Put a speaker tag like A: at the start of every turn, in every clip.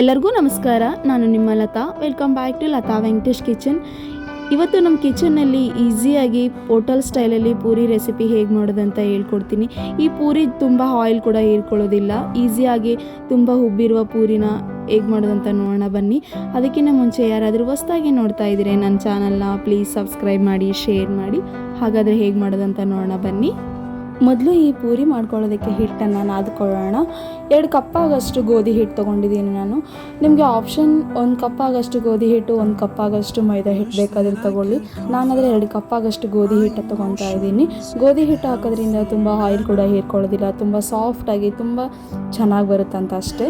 A: ಎಲ್ಲರಿಗೂ ನಮಸ್ಕಾರ. ನಾನು ನಿಮ್ಮ Latha. Welcome back to Latha Venkatesh kitchen. ಇವತ್ತು ನಮ್ಮ ಕಿಚನ್ನಲ್ಲಿ ಈಸಿಯಾಗಿ ಹೋಟೆಲ್ ಸ್ಟೈಲಲ್ಲಿ ಪೂರಿ ರೆಸಿಪಿ ಹೇಗೆ ಮಾಡೋದಂತ ಹೇಳ್ಕೊಡ್ತೀನಿ. ಈ ಪೂರಿ ತುಂಬ ಆಯಿಲ್ ಕೂಡ ಹೀರ್ಕೊಳ್ಳೋದಿಲ್ಲ. ಈಸಿಯಾಗಿ ತುಂಬ ಉಬ್ಬಿರುವ ಪೂರಿನ ಹೇಗೆ ಮಾಡೋದಂತ ನೋಡೋಣ ಬನ್ನಿ. ಅದಕ್ಕಿಂತ ಮುಂಚೆ ಯಾರಾದರೂ ಹೊಸದಾಗಿ ನೋಡ್ತಾ ಇದ್ದೀರಿ ನನ್ನ ಚಾನಲ್ನ, ಪ್ಲೀಸ್ ಸಬ್ಸ್ಕ್ರೈಬ್ ಮಾಡಿ, ಶೇರ್ ಮಾಡಿ. ಹಾಗಾದರೆ ಹೇಗೆ ಮಾಡೋದಂತ ನೋಡೋಣ ಬನ್ನಿ. ಮೊದಲು ಈ ಪೂರಿ ಮಾಡ್ಕೊಳ್ಳೋದಕ್ಕೆ ಹಿಟ್ಟನ್ನು ನಾದ್ಕೊಳ್ಳೋಣ. 2 ಕಪ್ ಆಗೋಷ್ಟು ಗೋಧಿ ಹಿಟ್ಟು ತೊಗೊಂಡಿದ್ದೀನಿ ನಾನು. ನಿಮಗೆ ಆಪ್ಷನ್ 1 ಕಪ್ ಆಗೋಷ್ಟು ಗೋಧಿ ಹಿಟ್ಟು, 1 ಕಪ್ ಆಗೋಷ್ಟು ಮೈದಾ ಹಿಟ್ಟು ಬೇಕಾದರೆ ತೊಗೊಳ್ಳಿ. ನಾನಾದರೆ 2 ಕಪ್ ಆಗೋಷ್ಟು ಗೋಧಿ ಹಿಟ್ಟು ತೊಗೊತಾ ಇದ್ದೀನಿ. ಗೋಧಿ ಹಿಟ್ಟು ಹಾಕೋದ್ರಿಂದ ತುಂಬ ಆಯಿಲ್ ಕೂಡ ಹೀರ್ಕೊಳ್ಳೋದಿಲ್ಲ, ತುಂಬ ಸಾಫ್ಟಾಗಿ ತುಂಬ ಚೆನ್ನಾಗಿ ಬರುತ್ತಂತ ಅಷ್ಟೇ.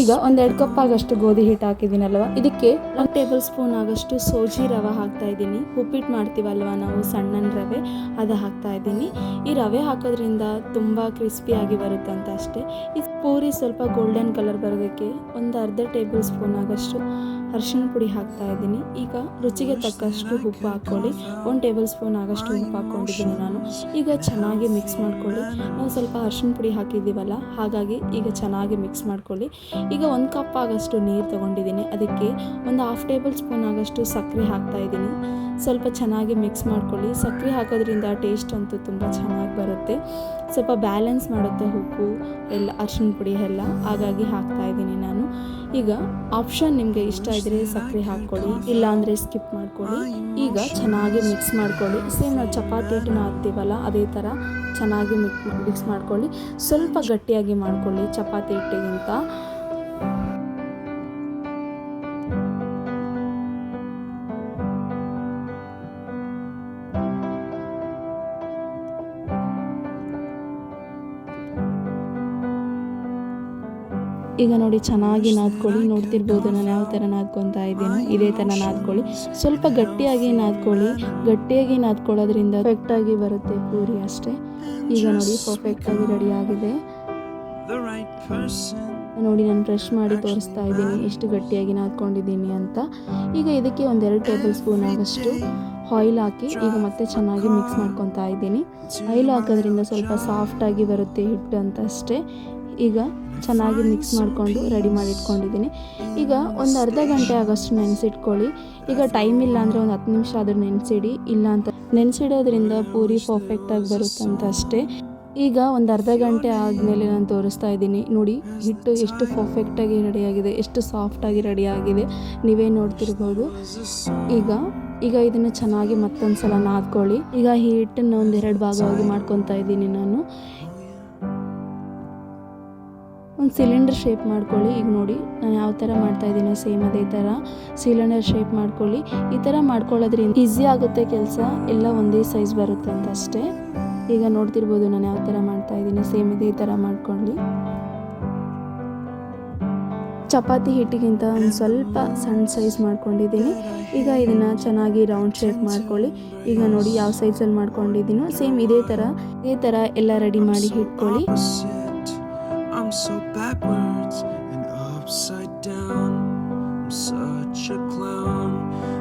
A: ಈಗ 1-2 ಕಪ್ ಆಗೋಷ್ಟು ಗೋಧಿ ಹಿಟ್ಟು ಹಾಕಿದ್ದೀನಲ್ವ, ಇದಕ್ಕೆ 1 ಟೇಬಲ್ ಸ್ಪೂನ್ ಆಗೋಷ್ಟು ಸೋಜಿ ರವೆ ಹಾಕ್ತಾಯಿದ್ದೀನಿ. ಉಪ್ಪಿಟ್ಟು ಮಾಡ್ತೀವಲ್ವ ನಾವು, ಸಣ್ಣ ರವೆ, ಅದು ಹಾಕ್ತಾಯಿದ್ದೀನಿ. ಈ ರವೆ ಹಾಕೋದ್ರಿಂದ ತುಂಬ ಕ್ರಿಸ್ಪಿಯಾಗಿ ಬರುತ್ತಂತ ಅಷ್ಟೇ. ಈ ಪೂರಿ ಸ್ವಲ್ಪ ಗೋಲ್ಡನ್ ಕಲರ್ ಬರೋದಕ್ಕೆ 1/2 ಟೇಬಲ್ ಸ್ಪೂನ್ ಆಗೋಷ್ಟು ಅರಿಶಿಣ ಪುಡಿ ಹಾಕ್ತಾ ಇದ್ದೀನಿ. ಈಗ ರುಚಿಗೆ ತಕ್ಕಷ್ಟು ಉಪ್ಪು ಹಾಕ್ಕೊಳ್ಳಿ. 1 ಟೇಬಲ್ ಸ್ಪೂನ್ ಆಗೋಷ್ಟು ಉಪ್ಪು ಹಾಕ್ಕೊಂಡಿದ್ದೀನಿ ನಾನು. ಈಗ ಚೆನ್ನಾಗಿ ಮಿಕ್ಸ್ ಮಾಡ್ಕೊಳ್ಳಿ. ನಾವು ಸ್ವಲ್ಪ ಅರಿಶಿಣ ಪುಡಿ ಹಾಕಿದ್ದೀವಲ್ಲ, ಹಾಗಾಗಿ ಈಗ ಚೆನ್ನಾಗಿ ಮಿಕ್ಸ್ ಮಾಡ್ಕೊಳ್ಳಿ. ಈಗ 1 ಕಪ್ ಆಗೋಷ್ಟು ನೀರು ತೊಗೊಂಡಿದ್ದೀನಿ. ಅದಕ್ಕೆ 1/2 ಟೇಬಲ್ ಸ್ಪೂನ್ ಆಗೋಷ್ಟು ಸಕ್ಕರೆ ಹಾಕ್ತಾ ಇದ್ದೀನಿ. ಸ್ವಲ್ಪ ಚೆನ್ನಾಗಿ ಮಿಕ್ಸ್ ಮಾಡ್ಕೊಳ್ಳಿ. ಸಕ್ಕರೆ ಹಾಕೋದ್ರಿಂದ ಟೇಸ್ಟ್ ಅಂತೂ ತುಂಬ ಚೆನ್ನಾಗಿ ಬರುತ್ತೆ, ಸ್ವಲ್ಪ ಬ್ಯಾಲೆನ್ಸ್ ಮಾಡುತ್ತೆ ಉಪ್ಪು ಎಲ್ಲ, ಅರಿಶಿಣ ಪುಡಿ ಎಲ್ಲ, ಹಾಗಾಗಿ ಹಾಕ್ತಾ ಇದ್ದೀನಿ ನಾನು. ಈಗ ಆಪ್ಷನ್ ನಿಮಗೆ ಇಷ್ಟ ಇದ್ದರೆ ಸಕ್ಕರೆ ಹಾಕ್ಕೊಳ್ಳಿ, ಇಲ್ಲಾಂದರೆ ಸ್ಕಿಪ್ ಮಾಡ್ಕೊಳ್ಳಿ. ಈಗ ಚೆನ್ನಾಗಿ ಮಿಕ್ಸ್ ಮಾಡ್ಕೊಳ್ಳಿ. ಸೇಮ್ ನಾವು ಚಪಾತಿ ಹಿಟ್ಟನ್ನ ಹಾಕ್ತೀವಲ್ಲ, ಅದೇ ಥರ ಚೆನ್ನಾಗಿ ಮಿಕ್ಸ್ ಮಾಡ್ಕೊಳ್ಳಿ. ಸ್ವಲ್ಪ ಗಟ್ಟಿಯಾಗಿ ಮಾಡ್ಕೊಳ್ಳಿ ಚಪಾತಿ ಹಿಟ್ಟಿಗಿಂತ. ಈಗ ನೋಡಿ ಚೆನ್ನಾಗಿ ನಾದ್ಕೊಳ್ಳಿ. ನೋಡ್ತಿರ್ಬೋದು ನಾನು ಯಾವ ಥರ ನಾದ್ಕೊತಾ ಇದ್ದೀನಿ, ಇದೇ ಥರ ನಾದ್ಕೊಳ್ಳಿ. ಸ್ವಲ್ಪ ಗಟ್ಟಿಯಾಗಿ ನಾದ್ಕೊಳ್ಳಿ. ಗಟ್ಟಿಯಾಗಿ ನಾದ್ಕೊಳ್ಳೋದ್ರಿಂದ ಪರ್ಫೆಕ್ಟಾಗಿ ಬರುತ್ತೆ ಪೂರಿ ಅಷ್ಟೇ. ಈಗ ನೋಡಿ ಪರ್ಫೆಕ್ಟಾಗಿ ರೆಡಿ ಆಗಿದೆ. ನೋಡಿ ನಾನು ಬ್ರಷ್ ಮಾಡಿ ತೋರಿಸ್ತಾ ಇದ್ದೀನಿ ಎಷ್ಟು ಗಟ್ಟಿಯಾಗಿ ನಾದ್ಕೊಂಡಿದ್ದೀನಿ ಅಂತ. ಈಗ ಇದಕ್ಕೆ 1-2 ಟೇಬಲ್ ಸ್ಪೂನ್ ಆಗೋಷ್ಟು ಆಯಿಲ್ ಹಾಕಿ ಈಗ ಮತ್ತೆ ಚೆನ್ನಾಗಿ ಮಿಕ್ಸ್ ಮಾಡ್ಕೊತಾ ಇದ್ದೀನಿ. ಆಯಿಲ್ ಹಾಕೋದ್ರಿಂದ ಸ್ವಲ್ಪ ಸಾಫ್ಟಾಗಿ ಬರುತ್ತೆ ಹಿಟ್ಟು ಅಂತ ಅಷ್ಟೇ. ಈಗ ಚೆನ್ನಾಗಿ ಮಿಕ್ಸ್ ಮಾಡಿಕೊಂಡು ರೆಡಿ ಮಾಡಿ ಇಟ್ಕೊಂಡಿದ್ದೀನಿ. ಈಗ ಒಂದು ಅರ್ಧ ಗಂಟೆ ಆಗೋಷ್ಟು ನೆನೆಸಿಟ್ಕೊಳ್ಳಿ. ಈಗ ಟೈಮ್ ಇಲ್ಲ ಅಂದರೆ ಒಂದು 10 ನಿಮಿಷ ಆದರೂ ನೆನೆಸಿಡಿ. ಇಲ್ಲ ಅಂತ ನೆನೆಸಿಡೋದ್ರಿಂದ ಪೂರಿ ಪರ್ಫೆಕ್ಟಾಗಿ ಬರುತ್ತಂತ ಅಷ್ಟೇ. ಈಗ ಒಂದು ಅರ್ಧ ಗಂಟೆ ಆದಮೇಲೆ ನಾನು ತೋರಿಸ್ತಾ ಇದ್ದೀನಿ. ನೋಡಿ ಹಿಟ್ಟು ಎಷ್ಟು ಪರ್ಫೆಕ್ಟಾಗಿ ರೆಡಿಯಾಗಿದೆ, ಎಷ್ಟು ಸಾಫ್ಟಾಗಿ ರೆಡಿಯಾಗಿದೆ, ನೀವೇ ನೋಡ್ತಿರ್ಬೋದು. ಈಗ ಇದನ್ನು ಚೆನ್ನಾಗಿ ಮತ್ತೊಂದು ಸಲ ನಾದ್ಕೊಳ್ಳಿ. ಈಗ ಈ ಹಿಟ್ಟನ್ನು 1-2 ಭಾಗವಾಗಿ ಮಾಡ್ಕೊತಾ ಇದ್ದೀನಿ ನಾನು. ಒಂದು ಸಿಲಿಂಡರ್ ಶೇಪ್ ಮಾಡ್ಕೊಳ್ಳಿ. ಈಗ ನೋಡಿ ನಾನು ಯಾವ ಥರ ಮಾಡ್ತಾಯಿದ್ದೀನೋ ಸೇಮ್ ಅದೇ ಥರ ಸಿಲಿಂಡರ್ ಶೇಪ್ ಮಾಡ್ಕೊಳ್ಳಿ. ಈ ಥರ ಮಾಡ್ಕೊಳ್ಳೋದ್ರಿಂದ ಈಸಿ ಆಗುತ್ತೆ ಕೆಲಸ, ಎಲ್ಲ ಒಂದೇ ಸೈಜ್ ಬರುತ್ತೆ ಅಂತ ಅಷ್ಟೇ. ಈಗ ನೋಡ್ತಿರ್ಬೋದು ನಾನು ಯಾವ ಥರ ಮಾಡ್ತಾಯಿದ್ದೀನಿ, ಸೇಮ್ ಇದೇ ಥರ ಮಾಡ್ಕೊಳ್ಳಿ. ಚಪಾತಿ ಹಿಟ್ಟಿಗಿಂತ ಒಂದು ಸ್ವಲ್ಪ ಸಣ್ಣ ಸೈಜ್ ಮಾಡ್ಕೊಂಡಿದ್ದೀನಿ. ಈಗ ಇದನ್ನು ಚೆನ್ನಾಗಿ ರೌಂಡ್ ಶೇಪ್ ಮಾಡ್ಕೊಳ್ಳಿ. ಈಗ ನೋಡಿ ಯಾವ ಸೈಜಲ್ಲಿ ಮಾಡ್ಕೊಂಡಿದ್ದೀನೋ ಸೇಮ್ ಇದೇ ಥರ ಎಲ್ಲ ರೆಡಿ ಮಾಡಿ ಇಟ್ಕೊಳ್ಳಿ.
B: I'm so backwards and upside down. I'm such a clown,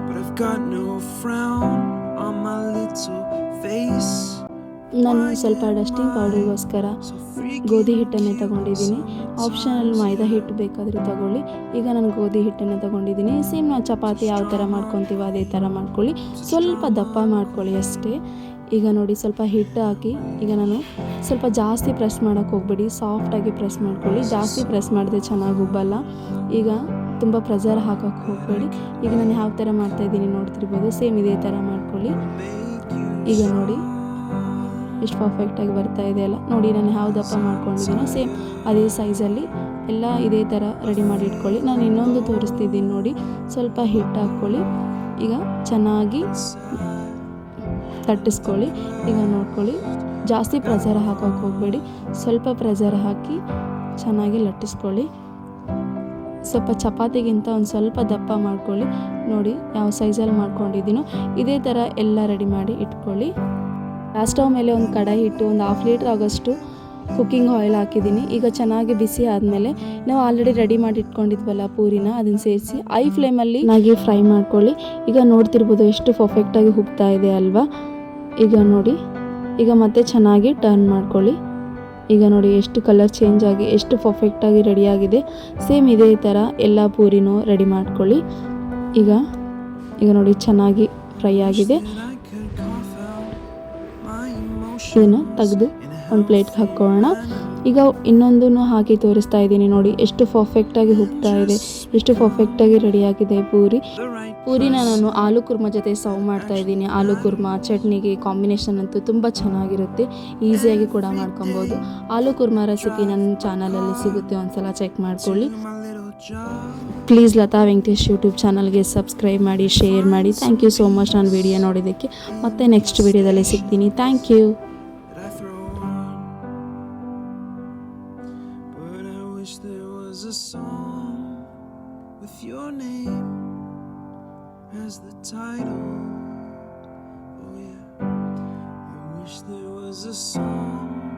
B: but I've got no frown on my little face.
A: ನಾನು ಸ್ವಲ್ಪ ಡಸ್ಟಿಂಗ್ ಪೌಡರ್ಗೋಸ್ಕರ ಗೋಧಿ ಹಿಟ್ಟನ್ನೇ ತಗೊಂಡಿದ್ದೀನಿ. ಆಪ್ಷನಲ್ ಮೈದಾ ಹಿಟ್ಟು ಬೇಕಾದರೂ ತಗೊಳ್ಳಿ. ಈಗ ನಾನು ಗೋಧಿ ಹಿಟ್ಟನ್ನು ತಗೊಂಡಿದ್ದೀನಿ. ಸೇಮ್ ನಾವು ಚಪಾತಿ ಯಾವ ಥರ ಮಾಡ್ಕೊತೀವೋ ಅದೇ ಥರ ಮಾಡ್ಕೊಳ್ಳಿ. ಸ್ವಲ್ಪ ದಪ್ಪ ಮಾಡ್ಕೊಳ್ಳಿ ಅಷ್ಟೇ. ಈಗ ನೋಡಿ ಸ್ವಲ್ಪ ಹಿಟ್ಟು ಹಾಕಿ ಈಗ ನಾನು ಸ್ವಲ್ಪ ಜಾಸ್ತಿ ಪ್ರೆಸ್ ಮಾಡೋಕ್ಕೆ ಹೋಗ್ಬೇಡಿ, ಸಾಫ್ಟಾಗಿ ಪ್ರೆಸ್ ಮಾಡ್ಕೊಳ್ಳಿ. ಜಾಸ್ತಿ ಪ್ರೆಸ್ ಮಾಡಿದ್ರೆ ಚೆನ್ನಾಗಿ ಉಬ್ಬಲ್ಲ. ಈಗ ತುಂಬ ಪ್ರೆಷರ್ ಹಾಕೋಕ್ಕೆ ಹೋಗಬೇಡಿ. ಈಗ ನಾನು ಯಾವ ಥರ ಮಾಡ್ತಾಯಿದ್ದೀನಿ ನೋಡ್ತಿರ್ಬೋದು, ಸೇಮ್ ಇದೇ ಥರ ಮಾಡ್ಕೊಳ್ಳಿ. ಈಗ ನೋಡಿ ಎಷ್ಟು ಪರ್ಫೆಕ್ಟಾಗಿ ಬರ್ತಾ ಇದೆ ಅಲ್ಲ. ನೋಡಿ ನಾನು ಯಾವ ದಪ್ಪ ಮಾಡ್ಕೊಂಡಿದ್ದೀನೋ ಸೇಮ್ ಅದೇ ಸೈಜಲ್ಲಿ ಎಲ್ಲ ಇದೇ ಥರ ರೆಡಿ ಮಾಡಿ ಇಟ್ಕೊಳ್ಳಿ. ನಾನು ಇನ್ನೊಂದು ತೋರಿಸ್ತಿದ್ದೀನಿ ನೋಡಿ. ಸ್ವಲ್ಪ ಹಿಟ್ಟು ಹಾಕ್ಕೊಳ್ಳಿ. ಈಗ ಚೆನ್ನಾಗಿ ತಟ್ಟಿಸ್ಕೊಳ್ಳಿ. ಈಗ ನೋಡ್ಕೊಳ್ಳಿ, ಜಾಸ್ತಿ ಪ್ರೆಷರ್ ಹಾಕೋಕ್ಕೆ ಹೋಗಬೇಡಿ, ಸ್ವಲ್ಪ ಪ್ರೆಷರ್ ಹಾಕಿ ಚೆನ್ನಾಗಿ ಲಟ್ಟಿಸ್ಕೊಳ್ಳಿ. ಸ್ವಲ್ಪ ಚಪಾತಿಗಿಂತ ಒಂದು ಸ್ವಲ್ಪ ದಪ್ಪ ಮಾಡ್ಕೊಳ್ಳಿ. ನೋಡಿ ಯಾವ ಸೈಜಲ್ಲಿ ಮಾಡ್ಕೊಂಡಿದ್ದೀನೋ ಇದೇ ಥರ ಎಲ್ಲ ರೆಡಿ ಮಾಡಿ ಇಟ್ಕೊಳ್ಳಿ. ಗ್ಯಾಸ್ ಸ್ಟವ್ ಮೇಲೆ ಒಂದು ಕಡಾಯಿ ಇಟ್ಟು 1/2 ಲೀಟ್ರ್ ಆಗೋಷ್ಟು ಕುಕ್ಕಿಂಗ್ ಆಯಿಲ್ ಹಾಕಿದ್ದೀನಿ. ಈಗ ಚೆನ್ನಾಗಿ ಬಿಸಿ ಆದಮೇಲೆ ನಾವು ಆಲ್ರೆಡಿ ರೆಡಿ ಮಾಡಿ ಇಟ್ಕೊಂಡಿದ್ವಲ್ಲ ಪೂರಿನ, ಅದನ್ನು ಸೇರಿಸಿ ಐ ಫ್ಲೇಮಲ್ಲಿ ಚೆನ್ನಾಗಿ ಫ್ರೈ ಮಾಡ್ಕೊಳ್ಳಿ. ಈಗ ನೋಡ್ತಿರ್ಬೋದು ಎಷ್ಟು ಪರ್ಫೆಕ್ಟಾಗಿ ಉಬ್ತಾ ಇದೆ ಅಲ್ವಾ. ಈಗ ನೋಡಿ, ಈಗ ಮತ್ತೆ ಚೆನ್ನಾಗಿ ಟರ್ನ್ ಮಾಡ್ಕೊಳ್ಳಿ. ಈಗ ನೋಡಿ ಎಷ್ಟು ಕಲರ್ ಚೇಂಜ್ ಆಗಿ ಎಷ್ಟು ಪರ್ಫೆಕ್ಟಾಗಿ ರೆಡಿಯಾಗಿದೆ. ಸೇಮ್ ಇದೇ ಥರ ಎಲ್ಲ ಪೂರಿನೂ ರೆಡಿ ಮಾಡ್ಕೊಳ್ಳಿ. ಈಗ ನೋಡಿ ಚೆನ್ನಾಗಿ ಫ್ರೈ ಆಗಿದೆ. ಇದನ್ನು ತೆಗೆದು ಒಂದು ಪ್ಲೇಟ್ಗೆ ಹಾಕ್ಕೊಳ್ಳೋಣ. ಈಗ ಇನ್ನೊಂದನ್ನು ಹಾಕಿ ತೋರಿಸ್ತಾ ಇದ್ದೀನಿ ನೋಡಿ, ಎಷ್ಟು ಪರ್ಫೆಕ್ಟಾಗಿ ಉಬ್ತಾ ಇದೆ, ಎಷ್ಟು ಪರ್ಫೆಕ್ಟಾಗಿ ರೆಡಿಯಾಗಿದೆ ಪೂರಿನ ನಾನು ಆಲೂ ಕುರ್ಮಾ ಜೊತೆ ಸರ್ವ್ ಮಾಡ್ತಾ ಇದ್ದೀನಿ. ಆಲೂ ಕುರ್ಮಾ ಚಟ್ನಿಗೆ ಕಾಂಬಿನೇಷನ್ ಅಂತೂ ತುಂಬ ಚೆನ್ನಾಗಿರುತ್ತೆ, ಈಸಿಯಾಗಿ ಕೂಡ ಮಾಡ್ಕೊಬೋದು. ಆಲೂ ಕುರ್ಮಾ ರೆಸಿಪಿ ನನ್ನ ಚಾನಲಲ್ಲಿ ಸಿಗುತ್ತೆ, ಒಂದ್ಸಲ ಚೆಕ್ ಮಾಡ್ಕೊಳ್ಳಿ. ಪ್ಲೀಸ್ ಲತಾ ವೆಂಕಟೇಶ್ ಯೂಟ್ಯೂಬ್ ಚಾನಲ್ಗೆ ಸಬ್ಸ್ಕ್ರೈಬ್ ಮಾಡಿ, ಶೇರ್ ಮಾಡಿ. ಥ್ಯಾಂಕ್ ಯು ಸೋ ಮಚ್ ನಾನು ವಿಡಿಯೋ ನೋಡಿದ್ದಕ್ಕೆ. ಮತ್ತೆ ನೆಕ್ಸ್ಟ್ ವಿಡಿಯೋದಲ್ಲಿ ಸಿಗ್ತೀನಿ. Thank you.
B: There was a song with your name as the title. Oh yeah, I wish there was a song